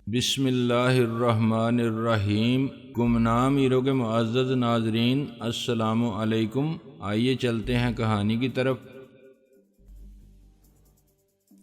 بسم اللہ الرحمن الرحیم۔ گمنام ایرو کے معزز ناظرین، السلام علیکم۔ آئیے چلتے ہیں کہانی کی طرف۔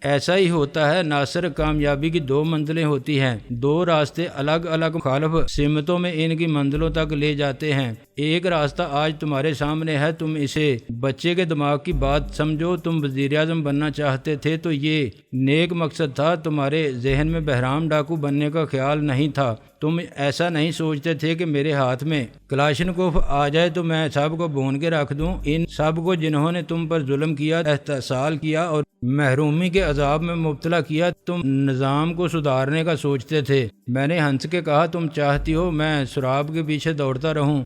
ایسا ہی ہوتا ہے، ناصر کامیابی کی دو منزلیں ہوتی ہیں، دو راستے الگ الگ مخالف سمتوں میں ان کی منزلوں تک لے جاتے ہیں۔ ایک راستہ آج تمہارے سامنے ہے، تم اسے بچے کے دماغ کی بات سمجھو۔ تم وزیر اعظم بننا چاہتے تھے تو یہ نیک مقصد تھا، تمہارے ذہن میں بہرام ڈاکو بننے کا خیال نہیں تھا۔ تم ایسا نہیں سوچتے تھے کہ میرے ہاتھ میں کلاشنکوف آ جائے تو میں سب کو بھون کے رکھ دوں۔ ان سب کو جنہوں نے تم پر ظلم کیا، استحصال کیا اور محرومی کے عذاب میں مبتلا کیا، تم نظام کو سدھارنے کا سوچتے تھے۔ میں نے ہنس کے کہا، تم چاہتی ہو میں سراب کے پیچھے دوڑتا رہوں؟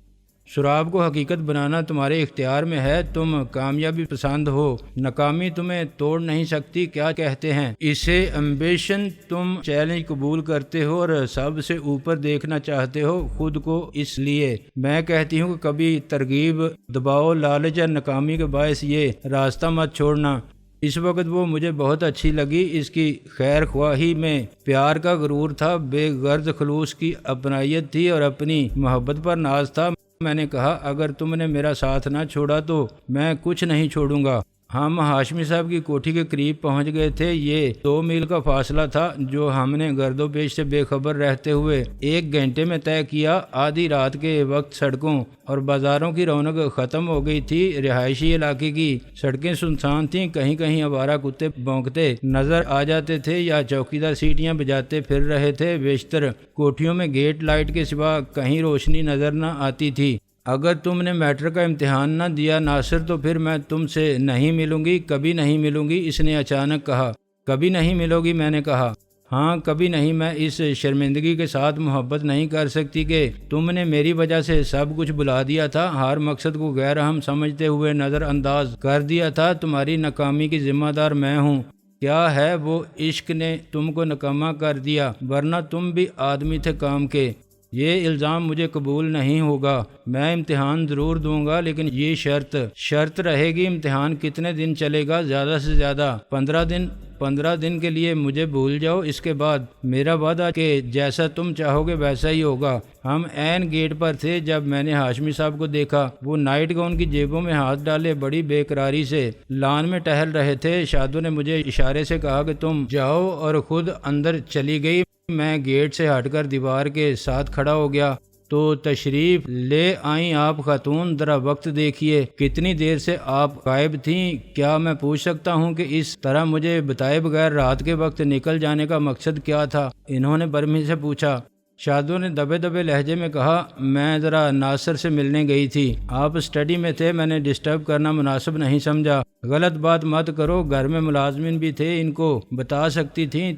سراب کو حقیقت بنانا تمہارے اختیار میں ہے۔ تم کامیابی پسند ہو، ناکامی تمہیں توڑ نہیں سکتی۔ کیا کہتے ہیں اسے؟ ایمبیشن۔ تم چیلنج قبول کرتے ہو اور سب سے اوپر دیکھنا چاہتے ہو خود کو۔ اس لیے میں کہتی ہوں کہ کبھی ترغیب، دباؤ، لالچ یا ناکامی کے باعث یہ راستہ مت چھوڑنا۔ اس وقت وہ مجھے بہت اچھی لگی۔ اس کی خیر خواہی میں پیار کا غرور تھا، بے غرض خلوص کی اپنائیت تھی اور اپنی محبت پر ناز تھا۔ میں نے کہا، اگر تم نے میرا ساتھ نہ چھوڑا تو میں کچھ نہیں چھوڑوں گا۔ ہم ہاشمی صاحب کی کوٹھی کے قریب پہنچ گئے تھے۔ یہ 2 میل کا فاصلہ تھا جو ہم نے گرد و پیش سے بے خبر رہتے ہوئے 1 گھنٹے میں طے کیا۔ آدھی رات کے وقت سڑکوں اور بازاروں کی رونق ختم ہو گئی تھی۔ رہائشی علاقے کی سڑکیں سنسان تھیں، کہیں کہیں آوارہ کتے بھونکتے نظر آ جاتے تھے یا چوکیدار سیٹیاں بجاتے پھر رہے تھے۔ بیشتر کوٹھیوں میں گیٹ لائٹ کے سوا کہیں روشنی نظر نہ آتی تھی۔ اگر تم نے میٹرک کا امتحان نہ دیا ناصر تو پھر میں تم سے نہیں ملوں گی، کبھی نہیں ملوں گی۔ اس نے اچانک کہا۔ کبھی نہیں ملو گی؟ میں نے کہا، ہاں کبھی نہیں۔ میں اس شرمندگی کے ساتھ محبت نہیں کر سکتی کہ تم نے میری وجہ سے سب کچھ بھلا دیا تھا، ہر مقصد کو غیر اہم سمجھتے ہوئے نظر انداز کر دیا تھا۔ تمہاری ناکامی کی ذمہ دار میں ہوں۔ کیا ہے وہ عشق نے تم کو ناکامہ کر دیا، ورنہ تم بھی آدمی تھے کام کے۔ یہ الزام مجھے قبول نہیں ہوگا۔ میں امتحان ضرور دوں گا، لیکن یہ شرط رہے گی۔ امتحان کتنے دن چلے گا؟ زیادہ سے زیادہ 15 دن۔ 15 دن کے لیے مجھے بھول جاؤ، اس کے بعد میرا وعدہ کہ جیسا تم چاہو گے ویسا ہی ہوگا۔ ہم عین گیٹ پر تھے جب میں نے ہاشمی صاحب کو دیکھا۔ وہ نائٹ گاؤن کی جیبوں میں ہاتھ ڈالے بڑی بے قراری سے لان میں ٹہل رہے تھے۔ شادو نے مجھے اشارے سے کہا کہ تم جاؤ اور خود اندر چلی گئی۔ میں گیٹ سے ہٹ کر دیوار کے ساتھ کھڑا ہو گیا۔ تو تشریف لے آئیں آپ خاتون، ذرا وقت دیکھیے، کتنی دیر سے آپ غائب تھیں؟ کیا میں پوچھ سکتا ہوں کہ اس طرح مجھے بتائے بغیر رات کے وقت نکل جانے کا مقصد کیا تھا؟ انہوں نے برہمی سے پوچھا۔ شادو نے دبے دبے لہجے میں کہا، میں ذرا ناصر سے ملنے گئی تھی۔ آپ اسٹڈی میں تھے، میں نے ڈسٹرب کرنا مناسب نہیں سمجھا۔ غلط بات مت کرو، گھر میں ملازمین بھی تھے، ان کو بتا سکتی تھیں۔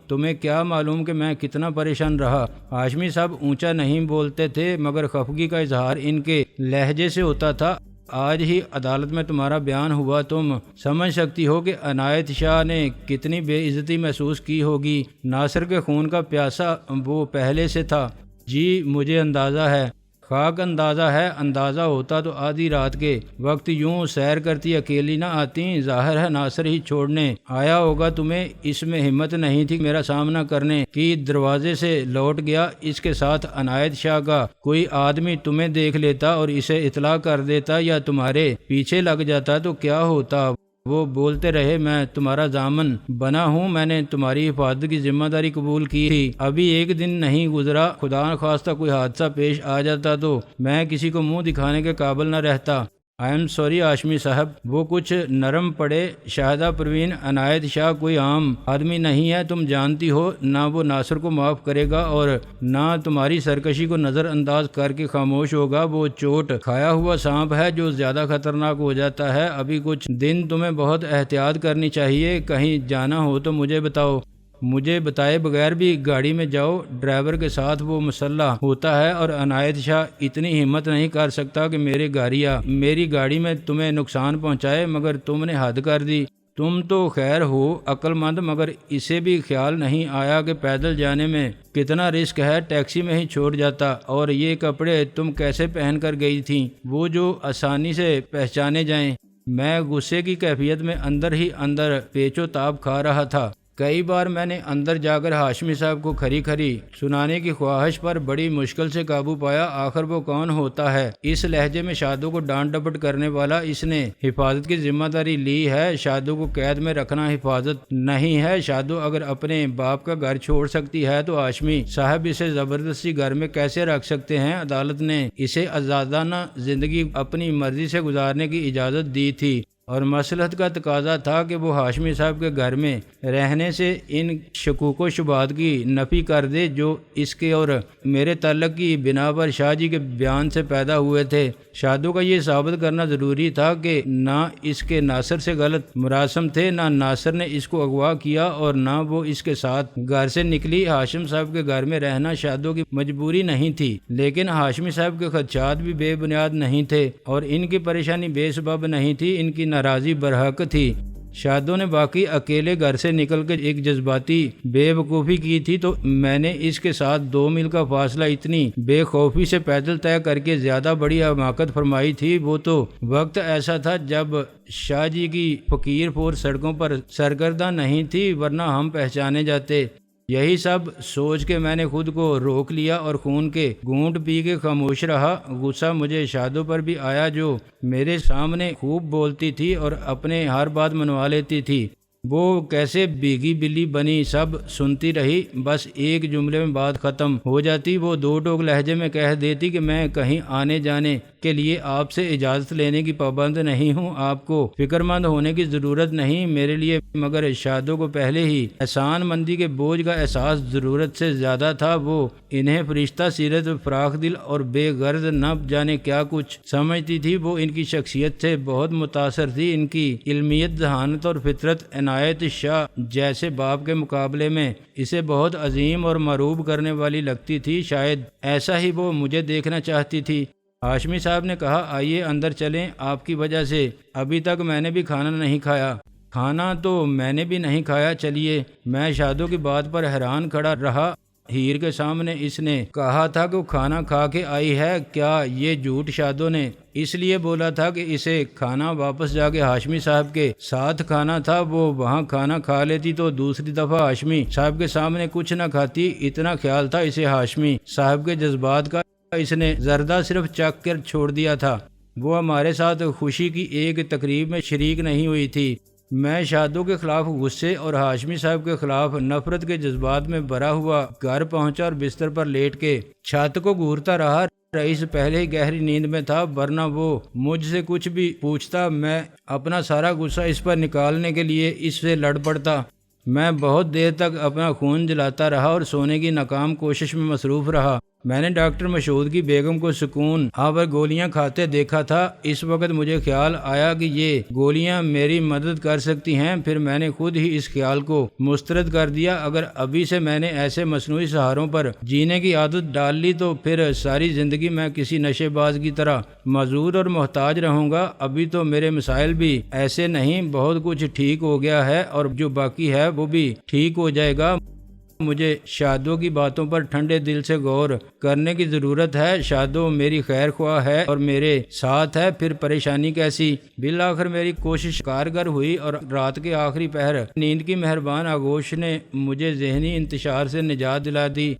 تمہیں کیا معلوم کہ میں کتنا پریشان رہا۔ ہاشمی صاحب اونچا نہیں بولتے تھے، مگر خفگی کا اظہار ان کے لہجے سے ہوتا تھا۔ آج ہی عدالت میں تمہارا بیان ہوا، تم سمجھ سکتی ہو کہ عنایت شاہ نے کتنی بے عزتی محسوس کی ہوگی۔ ناصر کے خون کا پیاسا وہ پہلے سے تھا۔ جی مجھے اندازہ ہے۔ خاک اندازہ ہے، اندازہ ہوتا تو آدھی رات کے وقت یوں سیر کرتی اکیلی نہ آتی۔ ظاہر ہے ناصر ہی چھوڑنے آیا ہوگا تمہیں۔ اس میں ہمت نہیں تھی میرا سامنا کرنے کی، دروازے سے لوٹ گیا۔ اس کے ساتھ عنایت شاہ کا کوئی آدمی تمہیں دیکھ لیتا اور اسے اطلاع کر دیتا یا تمہارے پیچھے لگ جاتا تو کیا ہوتا؟ وہ بولتے رہے، میں تمہارا ضامن بنا ہوں، میں نے تمہاری حفاظت کی ذمہ داری قبول کی تھی۔ ابھی 1 دن نہیں گزرا، خدا نخواستہ کوئی حادثہ پیش آ جاتا تو میں کسی کو منہ دکھانے کے قابل نہ رہتا۔ آئی ایم سوری ہاشمی صاحب۔ وہ کچھ نرم پڑے۔ شاہدہ پروین، عنایت شاہ کوئی عام آدمی نہیں ہے، تم جانتی ہو۔ نہ وہ ناصر کو معاف کرے گا اور نہ تمہاری سرکشی کو نظر انداز کر کے خاموش ہوگا۔ وہ چوٹ کھایا ہوا سانپ ہے جو زیادہ خطرناک ہو جاتا ہے۔ ابھی کچھ دن تمہیں بہت احتیاط کرنی چاہیے۔ کہیں جانا ہو تو مجھے بتاؤ۔ مجھے بتائے بغیر بھی گاڑی میں جاؤ۔ ڈرائیور کے ساتھ وہ مسلح ہوتا ہے اور عنایت شاہ اتنی ہمت نہیں کر سکتا کہ میری گاڑی میں تمہیں نقصان پہنچائے، مگر تم نے حد کر دی۔ تم تو خیر ہو عقل مند، مگر اسے بھی خیال نہیں آیا کہ پیدل جانے میں کتنا رسک ہے، ٹیکسی میں ہی چھوڑ جاتا۔ اور یہ کپڑے تم کیسے پہن کر گئی تھیں، وہ جو آسانی سے پہچانے جائیں؟ میں غصے کی کیفیت میں اندر ہی اندر پیچ و تاب کھا رہا تھا۔ کئی بار میں نے اندر جا کر ہاشمی صاحب کو کھری کھری سنانے کی خواہش پر بڑی مشکل سے قابو پایا۔ آخر وہ کون ہوتا ہے؟ اس لہجے میں شادو کو ڈانٹ ڈپٹ کرنے والا، اس نے حفاظت کی ذمہ داری لی ہے۔ شادو کو قید میں رکھنا حفاظت نہیں ہے۔ شادو اگر اپنے باپ کا گھر چھوڑ سکتی ہے تو ہاشمی صاحب اسے زبردستی گھر میں کیسے رکھ سکتے ہیں؟ عدالت نے اسے آزادانہ زندگی اپنی مرضی سے گزارنے کی اجازت دی تھی اور مصلحت کا تقاضا تھا کہ وہ ہاشمی صاحب کے گھر میں رہنے سے ان شکوک و شبہات کی نفی کر دے جو اس کے اور میرے تعلق کی بنا پر شاہ جی کے بیان سے پیدا ہوئے تھے۔ شادو کا یہ ثابت کرنا ضروری تھا کہ نہ اس کے ناصر سے غلط مراسم تھے، نہ ناصر نے اس کو اغوا کیا اور نہ وہ اس کے ساتھ گھر سے نکلی۔ ہاشم صاحب کے گھر میں رہنا شادو کی مجبوری نہیں تھی، لیکن ہاشمی صاحب کے خدشات بھی بے بنیاد نہیں تھے اور ان کی پریشانی بے سبب نہیں تھی، ان کی ناراضی برحق تھی۔ شادو نے باقی اکیلے گھر سے نکل کر ایک جذباتی بے وقوفی کی تھی تو میں نے اس کے ساتھ 2 میل کا فاصلہ اتنی بے خوفی سے پیدل طے کر کے زیادہ بڑی حماقت فرمائی تھی۔ وہ تو وقت ایسا تھا جب شاہ جی کی فقیر پور سڑکوں پر سرگرداں نہیں تھی، ورنہ ہم پہچانے جاتے۔ یہی سب سوچ کے میں نے خود کو روک لیا اور خون کے گھونٹ پی کے خاموش رہا۔ غصہ مجھے شادو پر بھی آیا جو میرے سامنے خوب بولتی تھی اور اپنے ہر بات منوا لیتی تھی۔ وہ کیسے بیگی بلی بنی، سب سنتی رہی، بس ایک جملے میں بات ختم ہو جاتی۔ وہ 2 ٹوک لہجے میں کہہ دیتی کہ میں کہیں آنے جانے کے لیے آپ سے اجازت لینے کی پابند نہیں ہوں، آپ کو فکر مند ہونے کی ضرورت نہیں میرے لیے، مگر شادو کو پہلے ہی احسان مندی کے بوجھ کا احساس ضرورت سے زیادہ تھا۔ وہ انہیں فرشتہ سیرت، فراخ دل اور بے غرض نہ جانے کیا کچھ سمجھتی تھی۔ وہ ان کی شخصیت سے بہت متاثر تھی، ان کی علمیت، ذہانت اور فطرت عنایت شاہ جیسے باپ کے مقابلے میں اسے بہت عظیم اور مروب کرنے والی لگتی تھی۔ شاید ایسا ہی وہ مجھے دیکھنا چاہتی تھی۔ ہاشمی صاحب نے کہا، آئیے اندر چلیں، آپ کی وجہ سے ابھی تک میں نے بھی کھانا نہیں کھایا۔ کھانا تو میں نے بھی نہیں کھایا، چلیے۔ میں شادو کی بات پر حیران کھڑا رہا۔ ہیر کے سامنے اس نے کہا تھا کہ وہ کھانا کھا کے آئی ہے، کیا یہ جھوٹ شادو نے اس لیے بولا تھا کہ اسے کھانا واپس جا کے ہاشمی صاحب کے ساتھ کھانا تھا؟ وہ وہاں کھانا کھا لیتی تو دوسری دفعہ ہاشمی صاحب کے سامنے کچھ نہ کھاتی، اتنا خیال تھا اسے ہاشمی صاحب کے جذبات کا۔ اس نے زردہ صرف چکھ کر چھوڑ دیا تھا۔ وہ ہمارے ساتھ خوشی کی ایک تقریب میں شریک نہیں ہوئی تھی۔ میں شادو کے خلاف غصے اور ہاشمی صاحب کے خلاف نفرت کے جذبات میں بھرا ہوا گھر پہنچا اور بستر پر لیٹ کے چھت کو گھورتا رہا۔ رئیس پہلے ہی گہری نیند میں تھا، ورنہ وہ مجھ سے کچھ بھی پوچھتا میں اپنا سارا غصہ اس پر نکالنے کے لیے اس سے لڑ پڑتا۔ میں بہت دیر تک اپنا خون جلاتا رہا اور سونے کی ناکام کوشش میں مصروف رہا۔ میں نے ڈاکٹر مشہود کی بیگم کو سکون آور گولیاں کھاتے دیکھا تھا۔ اس وقت مجھے خیال آیا کہ یہ گولیاں میری مدد کر سکتی ہیں، پھر میں نے خود ہی اس خیال کو مسترد کر دیا۔ اگر ابھی سے میں نے ایسے مصنوعی سہاروں پر جینے کی عادت ڈال لی تو پھر ساری زندگی میں کسی نشے باز کی طرح معذور اور محتاج رہوں گا۔ ابھی تو میرے مسائل بھی ایسے نہیں، بہت کچھ ٹھیک ہو گیا ہے اور جو باقی ہے وہ بھی ٹھیک ہو جائے گا۔ مجھے شادو کی باتوں پر ٹھنڈے دل سے غور کرنے کی ضرورت ہے۔ شادو میری خیر خواہ ہے اور میرے ساتھ ہے، پھر پریشانی کیسی؟ بالآخر میری کوشش کارگر ہوئی اور رات کے آخری پہر نیند کی مہربان آغوش نے مجھے ذہنی انتشار سے نجات دلا دی۔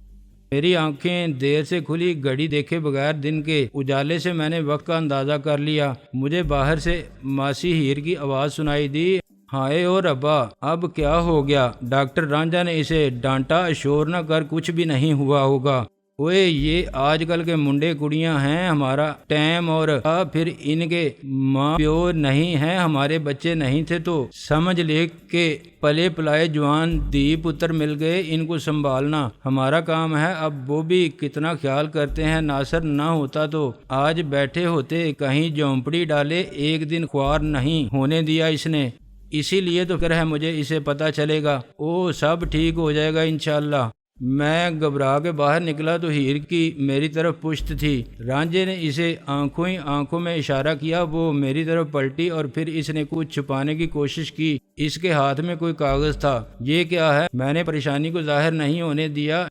میری آنکھیں دیر سے کھلی، گھڑی دیکھے بغیر دن کے اجالے سے میں نے وقت کا اندازہ کر لیا۔ مجھے باہر سے ماسی ہیر کی آواز سنائی دی، ہائے او ربا، اب کیا ہو گیا؟ ڈاکٹر رانجھا نے اسے ڈانٹا، شور نہ کر، کچھ بھی نہیں ہوا ہوگا۔ اوئے یہ آج کل کے منڈے کڑیاں ہیں، ہمارا ٹائم اور پھر ان کے ماں پیو نہیں ہیں، ہمارے بچے نہیں تھے تو سمجھ لے کہ پلے پلائے جوان دی پتر مل گئے، ان کو سنبھالنا ہمارا کام ہے۔ اب وہ بھی کتنا خیال کرتے ہیں، ناصر نہ ہوتا تو آج بیٹھے ہوتے کہیں جھونپڑی ڈالے، ایک دن خوار نہیں ہونے دیا اس نے، اسی لیے تو فکر ہے مجھے اسے پتہ چلے گا، او سب ٹھیک ہو جائے گا انشاءاللہ۔ میں گھبرا کے باہر نکلا تو ہیر کی میری طرف پشت تھی۔ رانجھے نے اسے آنکھوں ہی آنکھوں میں اشارہ کیا، وہ میری طرف پلٹی اور پھر اس نے کچھ چھپانے کی کوشش کی۔ اس کے ہاتھ میں کوئی کاغذ تھا۔ یہ کیا ہے؟ میں نے پریشانی کو ظاہر نہیں ہونے دیا۔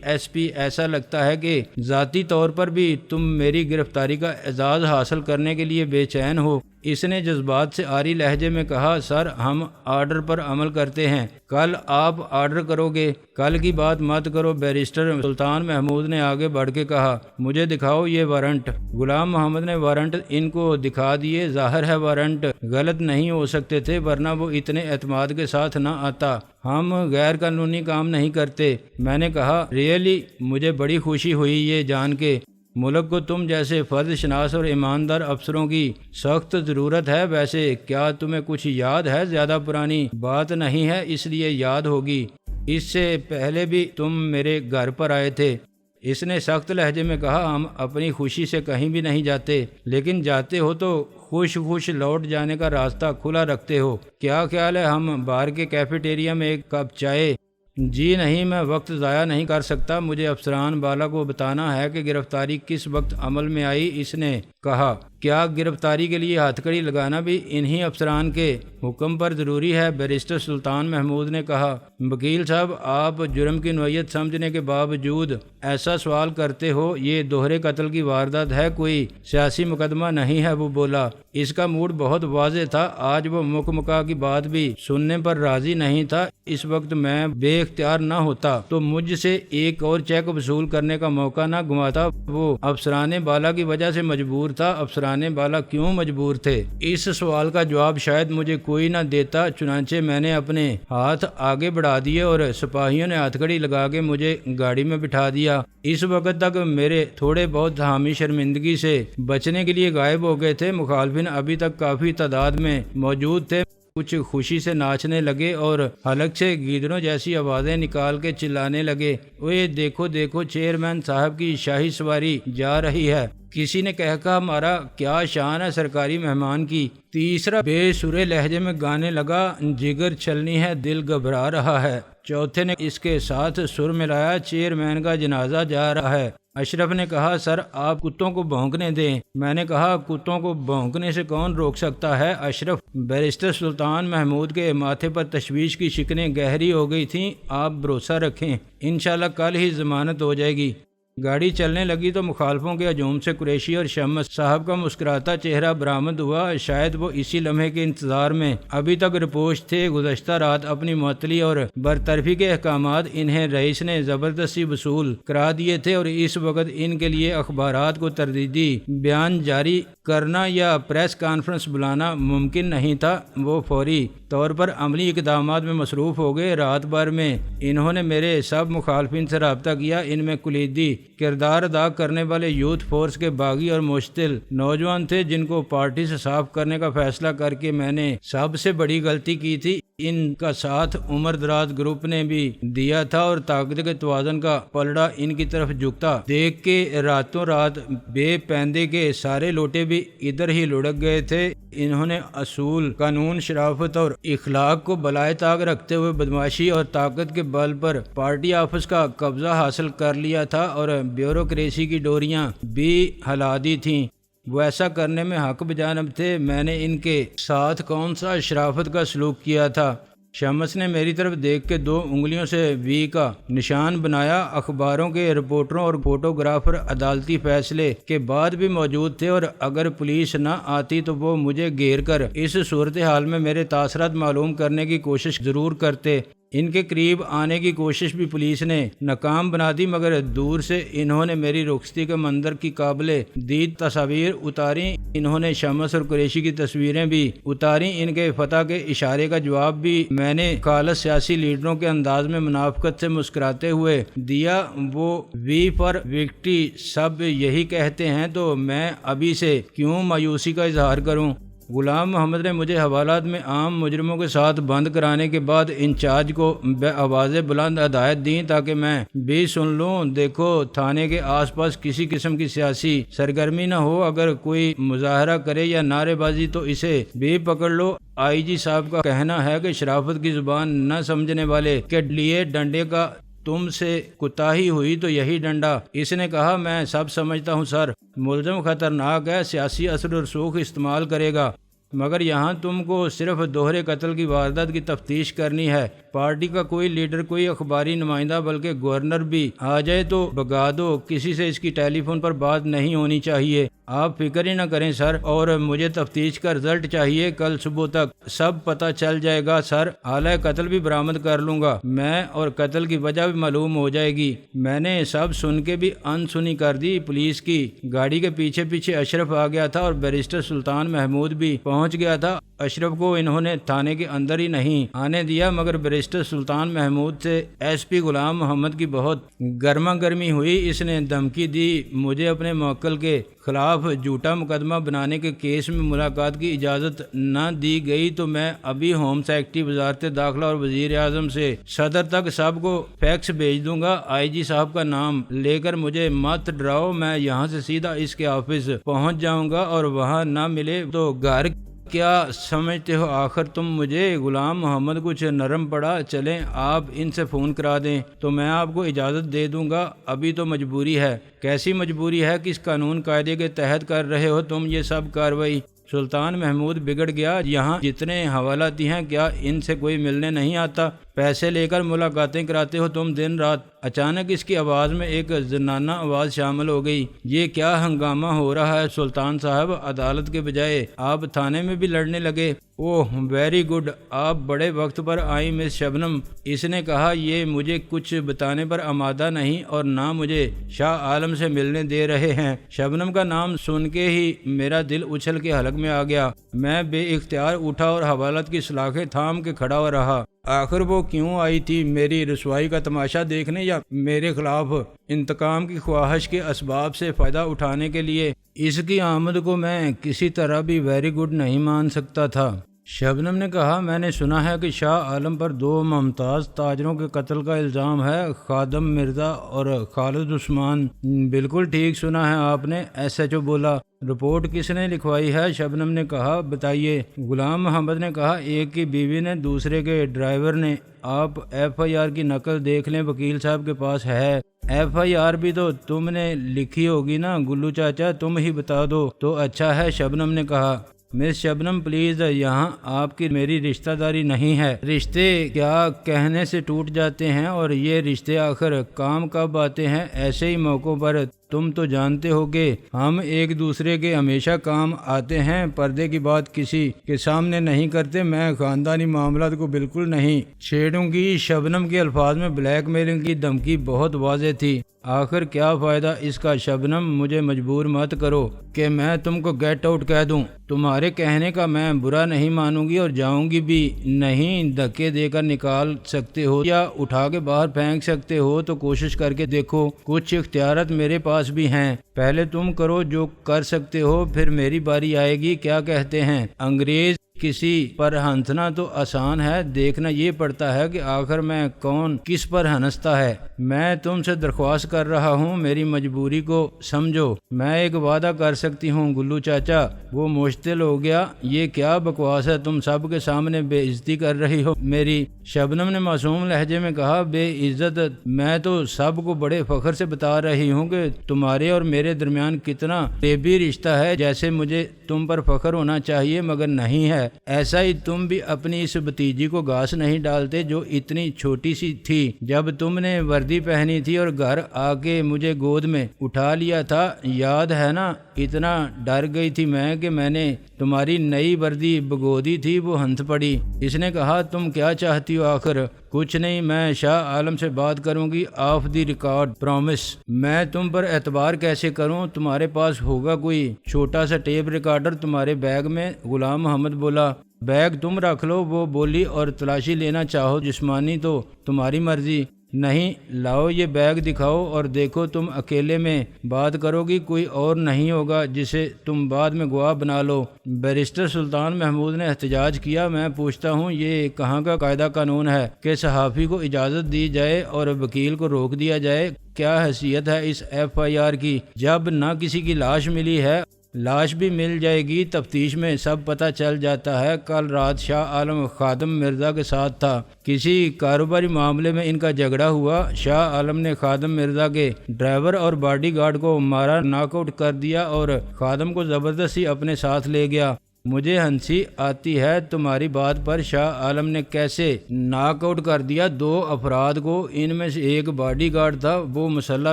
ایس پی، ایسا لگتا ہے کہ ذاتی طور پر بھی تم میری گرفتاری کا اعزاز حاصل کرنے کے لیے بے چین ہو۔ اس نے جذبات سے عاری لہجے میں کہا، سر ہم آرڈر پر عمل کرتے ہیں، کل آپ آرڈر کرو گے، کل کی بات مت کرو۔ بیرسٹر سلطان محمود نے آگے بڑھ کے کہا، مجھے دکھاؤ یہ وارنٹ۔ غلام محمد نے وارنٹ ان کو دکھا دیے۔ ظاہر ہے وارنٹ غلط نہیں ہو سکتے تھے، ورنہ وہ اتنے اعتماد کے ساتھ نہ آتا۔ ہم غیر قانونی کام نہیں کرتے۔ میں نے کہا، ریئلی مجھے بڑی خوشی ہوئی یہ جان کے ملک کو تم جیسے فرد شناس اور ایماندار افسروں کی سخت ضرورت ہے۔ ویسے کیا تمہیں کچھ یاد ہے؟ زیادہ پرانی بات نہیں ہے، اس لیے یاد ہوگی، اس سے پہلے بھی تم میرے گھر پر آئے تھے۔ اس نے سخت لہجے میں کہا، ہم اپنی خوشی سے کہیں بھی نہیں جاتے، لیکن جاتے ہو تو خوش لوٹ جانے کا راستہ کھلا رکھتے ہو۔ کیا خیال ہے ہم باہر کے کیفیٹیریا میں ایک کپ چائے؟ جی نہیں، میں وقت ضائع نہیں کر سکتا، مجھے افسران بالا کو بتانا ہے کہ گرفتاری کس وقت عمل میں آئی۔ اس نے کہا، کیا گرفتاری کے لیے ہتھ کڑی لگانا بھی انہی افسران کے حکم پر ضروری ہے؟ بیرسٹر سلطان محمود نے کہا، وکیل صاحب آپ جرم کی نوعیت سمجھنے کے باوجود ایسا سوال کرتے ہو، یہ دوہرے قتل کی واردات ہے، کوئی سیاسی مقدمہ نہیں ہے۔ وہ بولا، اس کا موڈ بہت واضح تھا، آج وہ مکہ کی بات بھی سننے پر راضی نہیں تھا۔ اس وقت میں بے اختیار نہ ہوتا تو مجھ سے ایک اور چیک وصول کرنے کا موقع نہ گنواتا۔ وہ افسران بالا کی وجہ سے مجبور تھا۔ افسران بالا کیوں مجبور تھے؟ اس سوال کا جواب شاید مجھے کوئی نہ دیتا، چنانچہ میں نے اپنے ہاتھ آگے بڑھا دیے اور سپاہیوں نے ہتھ کڑی لگا کے مجھے گاڑی میں بٹھا دیا۔ اس وقت تک میرے تھوڑے بہت حامی شرمندگی سے بچنے کے لیے غائب ہو گئے تھے۔ مخالفین ابھی تک کافی تعداد میں موجود تھے، کچھ خوشی سے ناچنے لگے اور حلق سے گیدڑوں جیسی آوازیں نکال کے چلانے لگے، اوے دیکھو دیکھو چیئرمین صاحب کی شاہی سواری جا رہی ہے۔ کسی نے کہا، ہمارا کیا شان ہے سرکاری مہمان کی۔ تیسرا بے سرے لہجے میں گانے لگا، جگر چھلنی ہے دل گھبرا رہا ہے۔ چوتھے نے اس کے ساتھ سر ملایا، چیئرمین کا جنازہ جا رہا ہے۔ اشرف نے کہا، سر آپ کتوں کو بھونکنے دیں۔ میں نے کہا، کتوں کو بھونکنے سے کون روک سکتا ہے اشرف؟ بیرسٹر سلطان محمود کے ماتھے پر تشویش کی شکنیں گہری ہو گئی تھیں۔ آپ بھروسہ رکھیں، انشاءاللہ کل ہی ضمانت ہو جائے گی۔ گاڑی چلنے لگی تو مخالفوں کے ہجوم سے قریشی اور شمس صاحب کا مسکراتا چہرہ برآمد ہوا۔ شاید وہ اسی لمحے کے انتظار میں ابھی تک رپوش تھے۔ گزشتہ رات اپنی معطلی اور برطرفی کے احکامات انہیں رئیس نے زبردستی وصول کرا دیے تھے اور اس وقت ان کے لیے اخبارات کو تردیدی بیان جاری کرنا یا پریس کانفرنس بلانا ممکن نہیں تھا۔ وہ فوری طور پر عملی اقدامات میں مصروف ہو گئے۔ رات بھر میں انہوں نے میرے سب مخالفین سے رابطہ کیا۔ ان میں کلیدی کردار ادا کرنے والے یوتھ فورس کے باغی اور مشتعل نوجوان تھے، جن کو پارٹی سے صاف کرنے کا فیصلہ کر کے میں نے سب سے بڑی غلطی کی تھی۔ ان کا ساتھ عمر دراز گروپ نے بھی دیا تھا اور طاقت کے توازن کا پلڑا ان کی طرف جھکتا دیکھ کے راتوں رات بے پیندے کے سارے لوٹے بھی ادھر ہی لڑک گئے تھے۔ انہوں نے اصول، قانون، شرافت اور اخلاق کو بالائے طاق رکھتے ہوئے بدمعاشی اور طاقت کے بل پر پارٹی آفس کا قبضہ حاصل کر لیا تھا اور بیوروکریسی کی ڈوریاں بھی ہلا دی تھیں۔ وہ ایسا کرنے میں حق بجانب تھے۔ میں نے ان کے ساتھ کون سا شرافت کا سلوک کیا تھا؟ شمس نے میری طرف دیکھ کے 2 انگلیوں سے وی کا نشان بنایا۔ اخباروں کے رپورٹروں اور فوٹوگرافر عدالتی فیصلے کے بعد بھی موجود تھے اور اگر پولیس نہ آتی تو وہ مجھے گھیر کر اس صورتحال میں میرے تاثرات معلوم کرنے کی کوشش ضرور کرتے۔ ان کے قریب آنے کی کوشش بھی پولیس نے ناکام بنا دی، مگر دور سے انہوں نے میری رخصتی کے منظر کی قابل دید تصاویر اتاری۔ انہوں نے شمس اور قریشی کی تصویریں بھی اتاری۔ ان کے فتح کے اشارے کا جواب بھی میں نے خالص سیاسی لیڈروں کے انداز میں منافقت سے مسکراتے ہوئے دیا۔ وہ وی فار وکٹری سب یہی کہتے ہیں تو میں ابھی سے کیوں مایوسی کا اظہار کروں؟ غلام محمد نے مجھے حوالات میں عام مجرموں کے ساتھ بند کرانے کے بعد انچارج کو بے آواز بلند ہدایت دیں تاکہ میں بھی سن لوں۔ دیکھو، تھانے کے آس پاس کسی قسم کی سیاسی سرگرمی نہ ہو، اگر کوئی مظاہرہ کرے یا نعرے بازی تو اسے بھی پکڑ لو۔ آئی جی صاحب کا کہنا ہے کہ شرافت کی زبان نہ سمجھنے والے کے لیے ڈنڈے کا تم سے کوتاہی ہوئی تو یہی ڈنڈا۔ اس نے کہا، میں سب سمجھتا ہوں سر، ملزم خطرناک ہے، سیاسی اثر و رسوخ استعمال کرے گا، مگر یہاں تم کو صرف دوہرے قتل کی واردات کی تفتیش کرنی ہے۔ پارٹی کا کوئی لیڈر، کوئی اخباری نمائندہ، بلکہ گورنر بھی آ جائے تو بگا دو، کسی سے اس کی ٹیلی فون پر بات نہیں ہونی چاہیے۔ آپ فکر ہی نہ کریں سر، اور مجھے تفتیش کا رزلٹ چاہیے، کل صبح تک سب پتہ چل جائے گا سر۔ آلہ قتل بھی برآمد کر لوں گا میں، اور قتل کی وجہ بھی معلوم ہو جائے گی۔ میں نے سب سن کے بھی انسنی کر دی۔ پولیس کی گاڑی کے پیچھے پیچھے اشرف آ گیا تھا اور بیرسٹر سلطان محمود بھی پہنچ گیا تھا۔ اشرف کو انہوں نے تھانے کے اندر ہی نہیں آنے دیا، مگر بیرسٹر سلطان محمود سے ایس پی غلام محمد کی بہت گرما گرمی ہوئی۔ اس نے دھمکی دی مجھے اپنے موکل کے خلاف جھوٹا مقدمہ بنانے کے کیس میں ملاقات کی اجازت نہ دی گئی تو میں ابھی ہوم سیکرٹری، وزارت داخلہ اور وزیر اعظم سے صدر تک سب کو فیکس بھیج دوں گا۔ آئی جی صاحب کا نام لے کر مجھے مت ڈراؤ، میں یہاں سے سیدھا اس کے آفس پہنچ جاؤں گا، اور وہاں نہ ملے تو گھر کیا سمجھتے ہو آخر تم مجھے؟ غلام محمد کچھ نرم پڑا۔ چلیں آپ ان سے فون کرا دیں تو میں آپ کو اجازت دے دوں گا، ابھی تو مجبوری ہے۔ کیسی مجبوری ہے؟ کس قانون قاعدے کے تحت کر رہے ہو تم یہ سب کارروائی؟ سلطان محمود بگڑ گیا۔ یہاں جتنے حوالات ہیں کیا ان سے کوئی ملنے نہیں آتا؟ پیسے لے کر ملاقاتیں کراتے ہو تم دن رات۔ اچانک اس کی آواز میں ایک زنانہ آواز شامل ہو گئی۔ یہ کیا ہنگامہ ہو رہا ہے سلطان صاحب؟ عدالت کے بجائے آپ تھانے میں بھی لڑنے لگے؟ اوہ ویری گڈ، آپ بڑے وقت پر آئی مس شبنم۔ اس نے کہا یہ مجھے کچھ بتانے پر آمادہ نہیں اور نہ مجھے شاہ عالم سے ملنے دے رہے ہیں۔ شبنم کا نام سن کے ہی میرا دل اچھل کے حلق میں آ گیا۔ میں بے اختیار اٹھا اور حوالات کی سلاخیں تھام کے کھڑا ہو رہا۔ آخر وہ کیوں آئی تھی؟ میری رسوائی کا تماشا دیکھنے یا میرے خلاف انتقام کی خواہش کے اسباب سے فائدہ اٹھانے کے لیے؟ اس کی آمد کو میں کسی طرح بھی ویری گڈ نہیں مان سکتا تھا۔ شبنم نے کہا میں نے سنا ہے کہ شاہ عالم پر 2 ممتاز تاجروں کے قتل کا الزام ہے، خادم مرزا اور خالد عثمان۔ بالکل ٹھیک سنا ہے آپ نے، ایس ایچ او بولا۔ رپورٹ کس نے لکھوائی ہے؟ شبنم نے کہا بتائیے۔ غلام محمد نے کہا ایک کی بیوی نے، دوسرے کے ڈرائیور نے۔ آپ ایف آئی آر کی نقل دیکھ لیں، وکیل صاحب کے پاس ہے۔ ایف آئی آر بھی تو تم نے لکھی ہوگی نا گلو چاچا، تم ہی بتا دو تو اچھا ہے، شبنم نے کہا۔ مس شبنم پلیز، یہاں آپ کی میری رشتہ داری نہیں ہے۔ رشتے کیا کہنے سے ٹوٹ جاتے ہیں، اور یہ رشتے آخر کام کب آتے ہیں؟ ایسے ہی موقعوں پر تم تو جانتے ہو کہ ہم ایک دوسرے کے ہمیشہ کام آتے ہیں، پردے کی بات کسی کے سامنے نہیں کرتے۔ میں خاندانی معاملات کو بالکل نہیں چھیڑوں گی۔ شبنم کے الفاظ میں بلیک میلنگ کی دھمکی بہت واضح تھی۔ آخر کیا فائدہ اس کا؟ شبنم مجھے مجبور مت کرو کہ میں تم کو گیٹ آؤٹ کہہ دوں۔ تمہارے کہنے کا میں برا نہیں مانوں گی اور جاؤں گی بھی نہیں۔ دھکے دے کر نکال سکتے ہو یا اٹھا کے باہر پھینک سکتے ہو تو کوشش کر کے دیکھو، کچھ اختیارات میرے پاس بھی ہیں۔ پہلے تم کرو جو کر سکتے ہو، پھر میری باری آئے گی۔ کیا کہتے ہیں انگریز؟ کسی پر ہنسنا تو آسان ہے، دیکھنا یہ پڑتا ہے کہ آخر میں کون کس پر ہنستا ہے۔ میں تم سے درخواست کر رہا ہوں میری مجبوری کو سمجھو۔ میں ایک وعدہ کر سکتی ہوں گلو چاچا۔ وہ مشتعل ہو گیا۔ یہ کیا بکواس ہے؟ تم سب کے سامنے بے عزتی کر رہی ہو میری۔ شبنم نے معصوم لہجے میں کہا بے عزت؟ میں تو سب کو بڑے فخر سے بتا رہی ہوں کہ تمہارے اور میرے درمیان کتنا قریبی رشتہ ہے، جیسے مجھے تم پر فخر ہونا چاہیے مگر نہیں ہے۔ ایسا ہی تم بھی اپنی اس بھتیجی کو گھاس نہیں ڈالتے جو اتنی چھوٹی سی تھی جب تم نے وردی پہنی تھی اور گھر آ کے مجھے گود میں اٹھا لیا تھا، یاد ہے نا؟ اتنا ڈر گئی تھی میں کہ میں نے تمہاری نئی وردی بگو دی تھی، وہ ہنس پڑی۔ اس نے کہا تم کیا چاہتی ہو آخر؟ کچھ نہیں، میں شاہ عالم سے بات کروں گی آف دی ریکارڈ، پرومس۔ میں تم پر اعتبار کیسے کروں؟ تمہارے پاس ہوگا کوئی چھوٹا سا ٹیپ ریکارڈر تمہارے بیگ میں؟ غلام محمد بولا۔ بیگ تم رکھ لو، وہ بولی، اور تلاشی لینا چاہو جسمانی تو تمہاری مرضی۔ نہیں، لاؤ یہ بیگ دکھاؤ اور دیکھو تم اکیلے میں بات کرو گی، کوئی اور نہیں ہوگا جسے تم بعد میں گواہ بنا لو۔ بیرسٹر سلطان محمود نے احتجاج کیا۔ میں پوچھتا ہوں یہ کہاں کا قاعدہ قانون ہے کہ صحافی کو اجازت دی جائے اور وکیل کو روک دیا جائے؟ کیا حیثیت ہے اس ایف آئی آر کی جب نہ کسی کی لاش ملی ہے؟ لاش بھی مل جائے گی، تفتیش میں سب پتہ چل جاتا ہے۔ کل رات شاہ عالم خادم مرزا کے ساتھ تھا، کسی کاروباری معاملے میں ان کا جھگڑا ہوا۔ شاہ عالم نے خادم مرزا کے ڈرائیور اور باڈی گارڈ کو مارا، ناک آؤٹ کر دیا اور خادم کو زبردستی اپنے ساتھ لے گیا۔ مجھے ہنسی آتی ہے تمہاری بات پر، شاہ عالم نے کیسے ناک آؤٹ کر دیا 2 افراد کو، ان میں سے ایک باڈی گارڈ تھا، وہ مسلح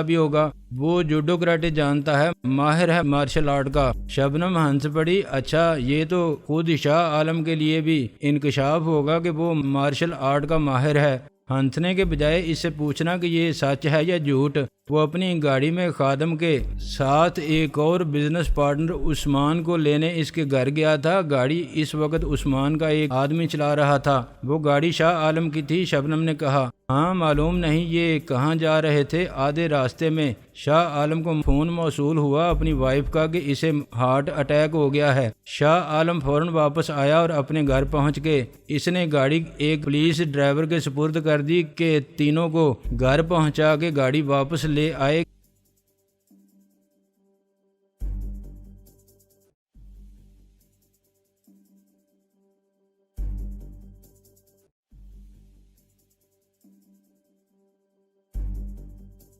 بھی ہوگا، وہ جوڈو کراٹے جانتا ہے، ماہر ہے مارشل آرٹ کا۔ شبنم ہنس پڑی، اچھا یہ تو خود شاہ عالم کے لیے بھی انکشاف ہوگا کہ وہ مارشل آرٹ کا ماہر ہے۔ ہنسنے کے بجائے اس سے پوچھنا کہ یہ سچ ہے یا جھوٹ۔ وہ اپنی گاڑی میں خادم کے ساتھ ایک اور بزنس پارٹنر عثمان کو لینے اس کے گھر گیا تھا۔ گاڑی اس وقت عثمان کا ایک آدمی چلا رہا تھا۔ وہ گاڑی شاہ عالم کی تھی۔ شبنم نے کہا، ہاں معلوم نہیں یہ کہاں جا رہے تھے؟ آدھے راستے میں شاہ عالم کو فون موصول ہوا اپنی وائف کا کہ اسے ہارٹ اٹیک ہو گیا ہے۔ شاہ عالم فوراً واپس آیا اور اپنے گھر پہنچ کے اس نے گاڑی ایک پولیس ڈرائیور کے سپرد کر دی کہ تینوں کو گھر پہنچا کے گاڑی واپس لے آئے۔